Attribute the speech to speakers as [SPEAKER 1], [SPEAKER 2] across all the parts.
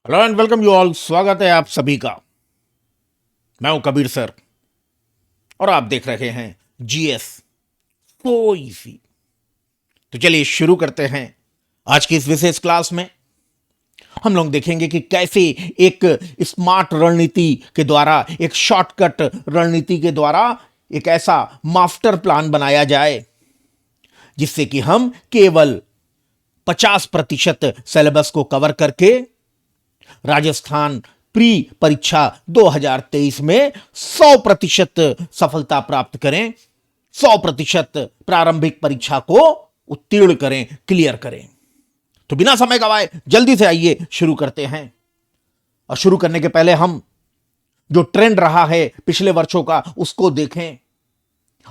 [SPEAKER 1] Hello and welcome you all. स्वागत है आप सभी का। मैं हूं कबीर सर और आप देख रहे हैं जीएस सो इजी। तो चलिए शुरू करते हैं। आज की इस विशेष क्लास में हम लोग देखेंगे कि कैसे एक स्मार्ट रणनीति के द्वारा, एक शॉर्टकट रणनीति के द्वारा एक ऐसा मास्टर प्लान बनाया जाए जिससे कि हम केवल 50% सिलेबस को कवर करके राजस्थान प्री परीक्षा 2023 में 100% सफलता प्राप्त करें, 100% प्रारंभिक परीक्षा को उत्तीर्ण करें, क्लियर करें। तो बिना समय गवाए जल्दी से आइए शुरू करते हैं। और शुरू करने के पहले हम जो ट्रेंड रहा है पिछले वर्षों का उसको देखें।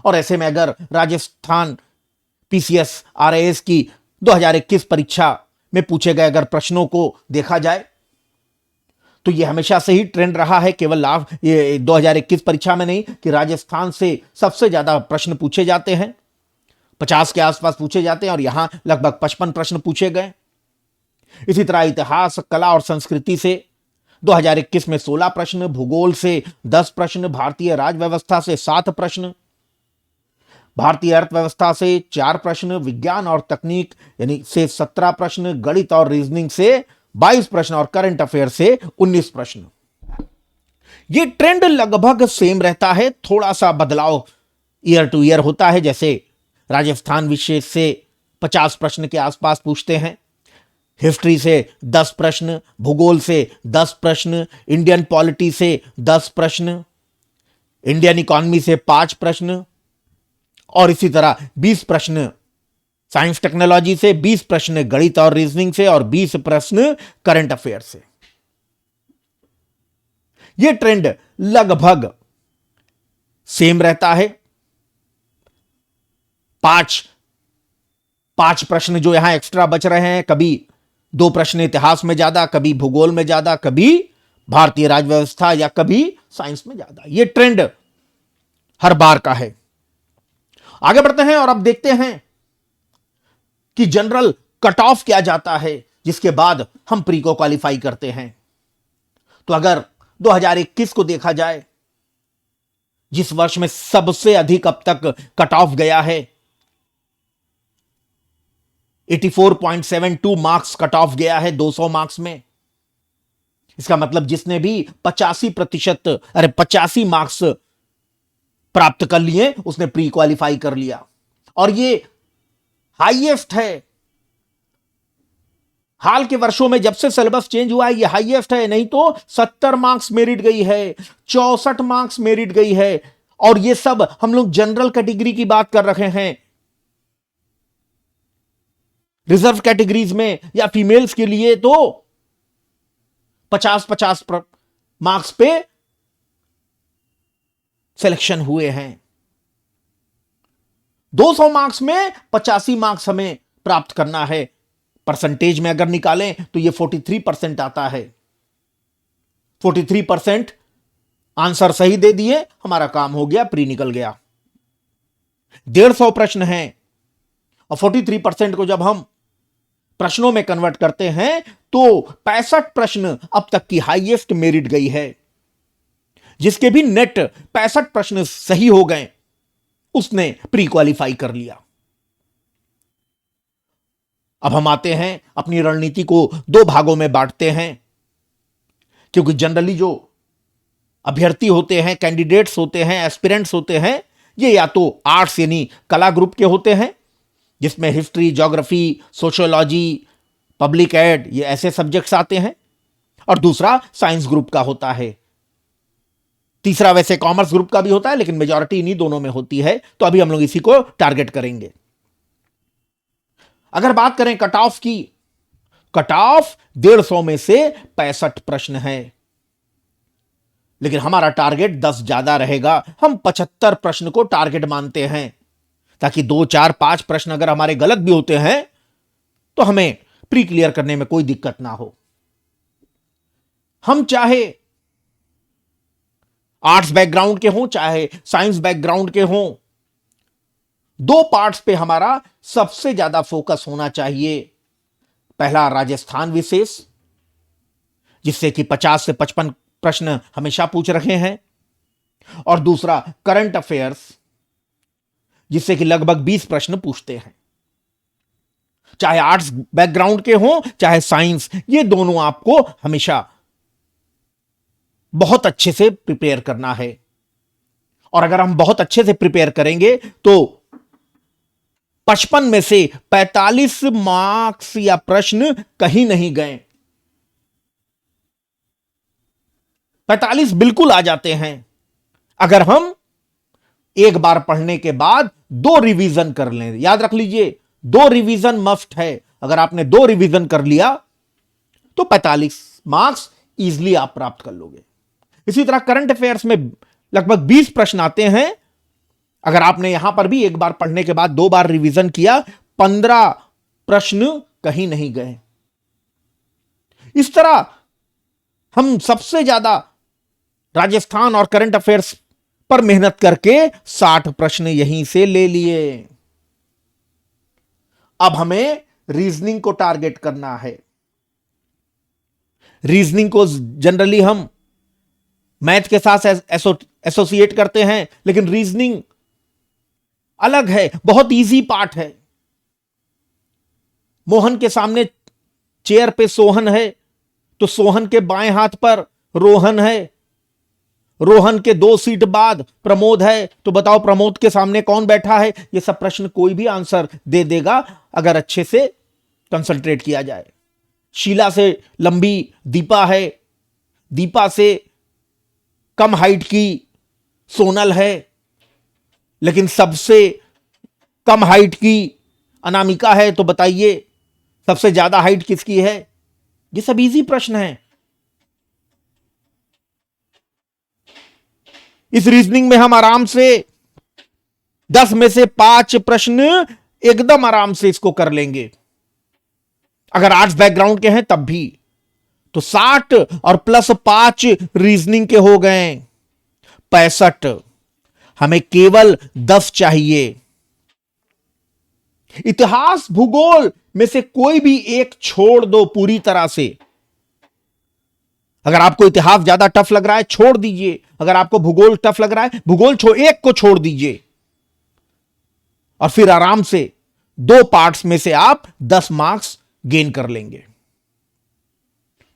[SPEAKER 1] और ऐसे में अगर राजस्थान पीसीएस आरएएस की 2021 परीक्षा में पूछे गए अगर प्रश्नों को देखा जाए तो ये हमेशा से ही ट्रेंड रहा है, केवल लाभ ये 2021 परीक्षा में नहीं, कि राजस्थान से सबसे ज्यादा प्रश्न पूछे जाते हैं, 50 के आसपास पूछे जाते हैं और यहां लगभग 55 प्रश्न पूछे गए। इसी तरह इतिहास, कला और संस्कृति से 2021 में 16 प्रश्न, भूगोल से 10 प्रश्न, भारतीय राज्य व्यवस्था से 7 प्रश्न, भारतीय अर्थव्यवस्था से 4 प्रश्न, विज्ञान और तकनीक यानी से 17 प्रश्न, गणित और रीजनिंग से 22 प्रश्न और करंट अफेयर से 19 प्रश्न। यह ट्रेंड लगभग सेम रहता है, थोड़ा सा बदलाव ईयर टू ईयर होता है। जैसे राजस्थान विषय से 50 प्रश्न के आसपास पूछते हैं, हिस्ट्री से 10 प्रश्न, भूगोल से 10 प्रश्न, इंडियन पॉलिटी से 10 प्रश्न, इंडियन इकोनॉमी से 5 प्रश्न और इसी तरह 20 प्रश्न साइंस टेक्नोलॉजी से, 20 प्रश्न गणित और रीजनिंग से और 20 प्रश्न करंट अफेयर से। यह ट्रेंड लगभग सेम रहता है। पांच पांच प्रश्न जो यहां एक्स्ट्रा बच रहे हैं, कभी 2 प्रश्न इतिहास में ज्यादा, कभी भूगोल में ज्यादा, कभी भारतीय राज्य व्यवस्था या कभी साइंस में ज्यादा। यह ट्रेंड हर बार का है। आगे बढ़ते हैं और अब देखते हैं कि जनरल कट ऑफ क्या जाता है जिसके बाद हम प्री को क्वालिफाई करते हैं। तो अगर 2021 को देखा जाए, जिस वर्ष में सबसे अधिक अब तक कट ऑफ गया है, 84.72 मार्क्स कट ऑफ गया है 200 मार्क्स में। इसका मतलब जिसने भी 85 मार्क्स प्राप्त कर लिए उसने प्री क्वालिफाई कर लिया। और यह हाईएस्ट है हाल के वर्षों में, जब से सिलेबस चेंज हुआ है ये हाईएस्ट है। नहीं तो 70 मार्क्स मेरिट गई है, 64 मार्क्स मेरिट गई है। और ये सब हम लोग जनरल कैटेगरी की बात कर रहे हैं। रिजर्व कैटेगरीज में या फीमेल्स के लिए तो 50-50 मार्क्स पे सिलेक्शन हुए हैं। 200 मार्क्स में 85 मार्क्स हमें प्राप्त करना है। परसेंटेज में अगर निकालें तो यह 43% आता है। 43% आंसर सही दे दिए, हमारा काम हो गया, प्री निकल गया। 150 प्रश्न हैं और 43% को जब हम प्रश्नों में कन्वर्ट करते हैं तो 65 प्रश्न अब तक की हाईएस्ट मेरिट गई है। जिसके भी नेट 65 प्रश्न सही हो गए उसने प्री क्वालिफाई कर लिया। अब हम आते हैं, अपनी रणनीति को 2 भागों में बांटते हैं, क्योंकि जनरली जो अभ्यर्थी होते हैं, कैंडिडेट्स होते हैं, एस्पिरेंट्स होते हैं, ये या तो आर्ट्स यानी कला ग्रुप के होते हैं जिसमें history, geography, sociology, public ad ये ऐसे सब्जेक्ट्स आते हैं, और दूसरा साइंस ग्रुप का होता है। तीसरा वैसे कॉमर्स ग्रुप का भी होता है, लेकिन मेजॉरिटी इन्हीं दोनों में होती है। तो अभी हम लोग इसी को टारगेट करेंगे। अगर बात करें कट ऑफ की, कट ऑफ 150 में से 65 प्रश्न है, लेकिन हमारा टारगेट 10 ज्यादा रहेगा। हम 75 प्रश्न को टारगेट मानते हैं, ताकि 2, 4, 5 प्रश्न अगर हमारे गलत भी होते हैं तो हमें प्री क्लियर करने में कोई दिक्कत ना हो। हम चाहे आर्ट्स बैकग्राउंड के हों चाहे साइंस बैकग्राउंड के हों, 2 पार्ट्स पे हमारा सबसे ज्यादा फोकस होना चाहिए। पहला राजस्थान विशेष जिससे कि 50 से 55 प्रश्न हमेशा पूछ रहे हैं, और दूसरा करंट अफेयर्स, जिससे कि लगभग 20 प्रश्न पूछते हैं। चाहे आर्ट्स बैकग्राउंड के हों चाहे साइंस, ये दोनों आपको हमेशा बहुत अच्छे से प्रिपेयर करना है। और अगर हम बहुत अच्छे से प्रिपेयर करेंगे तो 55 में से 45 मार्क्स या प्रश्न कहीं नहीं गए, 45 बिल्कुल आ जाते हैं अगर हम एक बार पढ़ने के बाद 2 रिवीजन कर लें। याद रख लीजिए, 2 रिवीजन मस्ट है। अगर आपने 2 रिवीजन कर लिया तो 45 मार्क्स इजीली आप प्राप्त कर लोगे। इसी तरह करंट अफेयर्स में लगभग 20 प्रश्न आते हैं। अगर आपने यहां पर भी एक बार पढ़ने के बाद 2 बार रिवीजन किया, 15 प्रश्न कहीं नहीं गए। इस तरह हम सबसे ज्यादा राजस्थान और करंट अफेयर्स पर मेहनत करके 60 प्रश्न यहीं से ले लिए। अब हमें रीजनिंग को टारगेट करना है। रीजनिंग को जनरली हम मैथ के साथ एसोसिएट करते हैं, लेकिन रीजनिंग अलग है, बहुत इजी पार्ट है। मोहन के सामने चेयर पे सोहन है, तो सोहन के बाएं हाथ पर रोहन है। रोहन के 2 सीट बाद प्रमोद है, तो बताओ प्रमोद के सामने कौन बैठा है। ये सब प्रश्न कोई भी आंसर दे देगा अगर अच्छे से कंसंट्रेट किया जाए। शीला से लंबी दीपा है, दीपा से कम हाइट की सोनल है, लेकिन सबसे कम हाइट की अनामिका है, तो बताइए सबसे ज्यादा हाइट किसकी है। ये सब इजी प्रश्न हैं। इस रीजनिंग में हम आराम से 10 में से 5 प्रश्न एकदम आराम से इसको कर लेंगे। अगर आर्ट्स बैकग्राउंड के हैं तब भी तो 60 और प्लस 5 रीजनिंग के हो गए 65। हमें केवल 10 चाहिए। इतिहास भूगोल में से कोई भी एक छोड़ दो पूरी तरह से। अगर आपको इतिहास ज्यादा टफ लग रहा है छोड़ दीजिए, अगर आपको भूगोल टफ लग रहा है भूगोल एक को छोड़ दीजिए, और फिर आराम से 2 पार्ट्स में से आप 10 मार्क्स गेन कर लेंगे।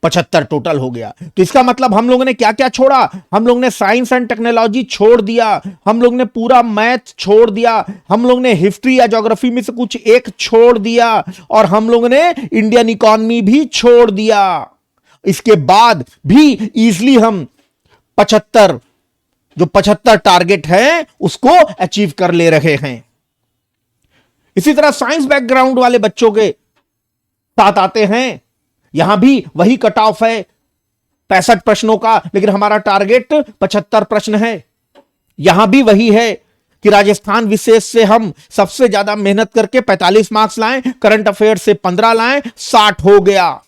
[SPEAKER 1] 75 टोटल हो गया। तो इसका मतलब हम लोगों ने क्या क्या छोड़ा। हम लोग ने साइंस एंड टेक्नोलॉजी छोड़ दिया, हम लोग ने पूरा मैथ छोड़ दिया, हम लोग ने हिस्ट्री या ज्योग्राफी में से कुछ एक छोड़ दिया, और हम लोग ने इंडियन इकोनॉमी भी छोड़ दिया। इसके बाद भी इजीली हम 75 जो 75 टारगेट है उसको अचीव कर ले रहे हैं। इसी तरह साइंस बैकग्राउंड वाले बच्चों के साथ आते हैं। यहां भी वही कट ऑफ है 65 प्रश्नों का, लेकिन हमारा टारगेट 75 प्रश्न है। यहां भी वही है कि राजस्थान विशेष से हम सबसे ज्यादा मेहनत करके 45 मार्क्स लाएं, करंट अफेयर से 15 लाएं, 60 हो गया।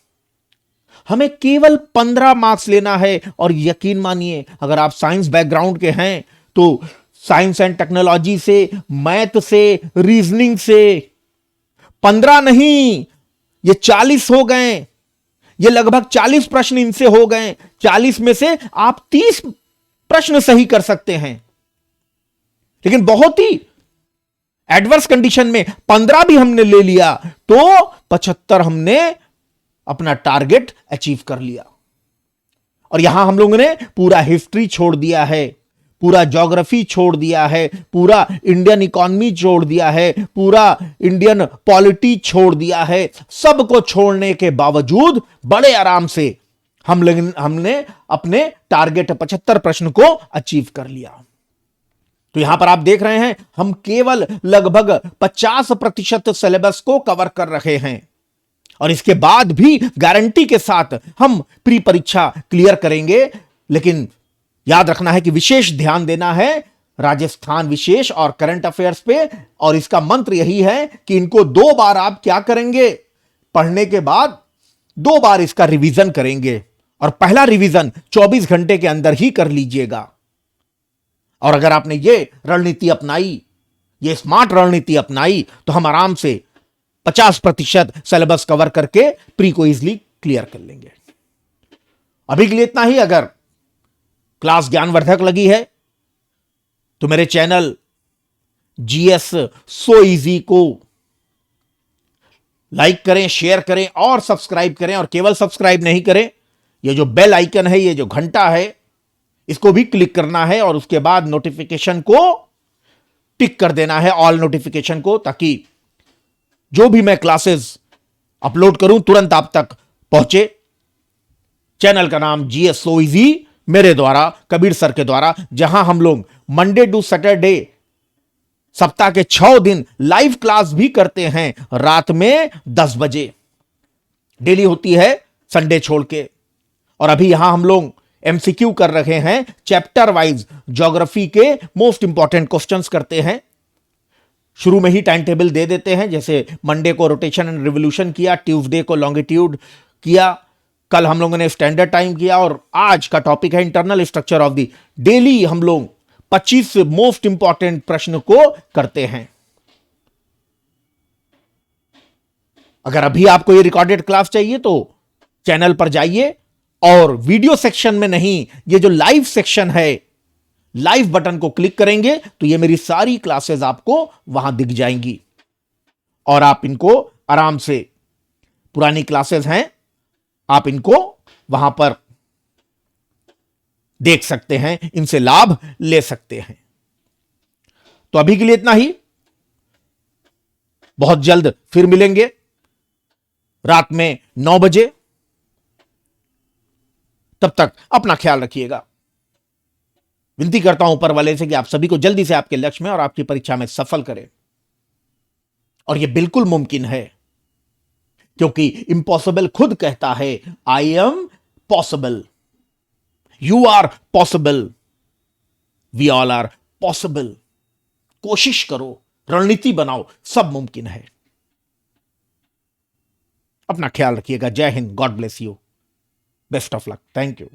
[SPEAKER 1] हमें केवल 15 मार्क्स लेना है। और यकीन मानिए अगर आप साइंस बैकग्राउंड के हैं तो साइंस एंड टेक्नोलॉजी से, मैथ से, रीजनिंग से 15 नहीं, ये 40 हो गए। ये लगभग 40 प्रश्न इनसे हो गए। 40 में से आप 30 प्रश्न सही कर सकते हैं, लेकिन बहुत ही एडवर्स कंडीशन में 15 भी हमने ले लिया तो 75 हमने अपना टारगेट अचीव कर लिया। और यहां हम लोगों ने पूरा हिस्ट्री छोड़ दिया है, पूरा ज्योग्राफी छोड़ दिया है, पूरा इंडियन इकोनॉमी छोड़ दिया है, पूरा इंडियन पॉलिटी छोड़ दिया है। सबको छोड़ने के बावजूद बड़े आराम से हमने अपने टारगेट 75 प्रश्न को अचीव कर लिया। तो यहां पर आप देख रहे हैं हम केवल लगभग 50% सिलेबस को कवर कर रहे हैं, और इसके बाद भी गारंटी के साथ हम प्री परीक्षा क्लियर करेंगे। लेकिन याद रखना है कि विशेष ध्यान देना है राजस्थान विशेष और करंट अफेयर्स पे, और इसका मंत्र यही है कि इनको 2 बार आप क्या करेंगे, पढ़ने के बाद 2 बार इसका रिवीजन करेंगे, और पहला रिवीजन 24 घंटे के अंदर ही कर लीजिएगा। और अगर आपने ये रणनीति अपनाई, ये स्मार्ट रणनीति अपनाई, तो हम आराम से 50% सिलेबस कवर करके प्री को इजीली क्लियर कर लेंगे। अभी के लिए इतना ही। अगर क्लास ज्ञानवर्धक लगी है तो मेरे चैनल जीएस सो इजी को लाइक करें, शेयर करें और सब्सक्राइब करें। और केवल सब्सक्राइब नहीं करें, ये जो बेल आइकन है, ये जो घंटा है, इसको भी क्लिक करना है और उसके बाद नोटिफिकेशन को टिक कर देना है, ऑल नोटिफिकेशन को, ताकि जो भी मैं क्लासेस अपलोड करूं तुरंत आप तक पहुंचे। चैनल का नाम जीएस सो इजी, मेरे द्वारा, कबीर सर के द्वारा, जहां हम लोग मंडे टू सैटरडे सप्ताह के 6 दिन लाइव क्लास भी करते हैं रात में 10 बजे डेली होती है, संडे छोड़ के। और अभी यहां हम लोग एमसीक्यू कर रहे हैं, चैप्टर वाइज ज्योग्राफी के मोस्ट इंपॉर्टेंट क्वेश्चंस करते हैं। शुरू में ही टाइम टेबल दे देते हैं, जैसे मंडे को रोटेशन एंड रिवोल्यूशन किया, ट्यूसडे को लॉन्गिट्यूड किया, कल हम लोगों ने स्टैंडर्ड टाइम किया, और आज का टॉपिक है internal structure of the. Daily हम लोग 25 मोस्ट इंपॉर्टेंट प्रश्न को करते हैं। अगर अभी आपको ये रिकॉर्डेड क्लास चाहिए तो चैनल पर जाइए और वीडियो सेक्शन में नहीं, ये जो लाइव सेक्शन है, लाइव बटन को क्लिक करेंगे तो ये मेरी सारी क्लासेस आपको वहां दिख जाएंगी और आप इनको आराम से, पुरानी क्लासेस हैं, आप इनको वहां पर देख सकते हैं, इनसे लाभ ले सकते हैं। तो अभी के लिए इतना ही। बहुत जल्द फिर मिलेंगे रात में 9 बजे। तब तक अपना ख्याल रखिएगा। विनती करता हूं ऊपर वाले से कि आप सभी को जल्दी से आपके लक्ष्य में और आपकी परीक्षा में सफल करें। और यह बिल्कुल मुमकिन है, क्योंकि इम्पॉसिबल खुद कहता है I am possible, you are possible, we all are possible. कोशिश करो, रणनीति बनाओ, सब मुमकिन है। अपना ख्याल रखिएगा। जय Hind, God bless you, best of luck, thank you.